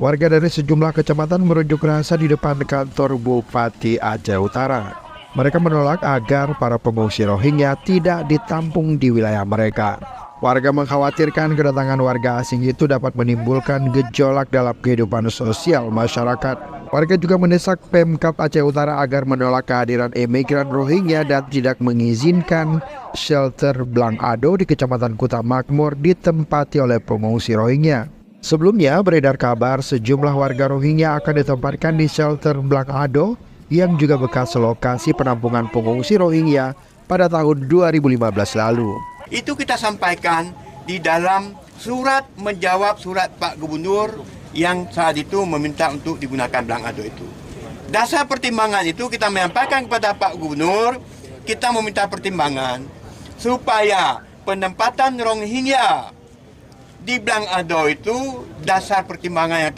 Warga dari sejumlah kecamatan berunjuk rasa di depan kantor Bupati Aceh Utara. Mereka menolak agar para pengungsi Rohingya tidak ditampung di wilayah mereka. Warga mengkhawatirkan kedatangan warga asing itu dapat menimbulkan gejolak dalam kehidupan sosial masyarakat. Warga juga mendesak Pemkab Aceh Utara agar menolak kehadiran imigran Rohingya dan tidak mengizinkan shelter Blang Ado di Kecamatan Kuta Makmur ditempati oleh pengungsi Rohingya. Sebelumnya beredar kabar sejumlah warga Rohingya akan ditempatkan di shelter Blang Ado yang juga bekas lokasi penampungan pengungsi Rohingya pada tahun 2015 lalu. Itu kita sampaikan di dalam surat menjawab surat Pak Gubernur yang saat itu meminta untuk digunakan Blang Ado itu. Dasar pertimbangan itu kita menyampaikan kepada Pak Gubernur, kita meminta pertimbangan supaya penempatan Rohingya di Blang Ado itu dasar pertimbangan yang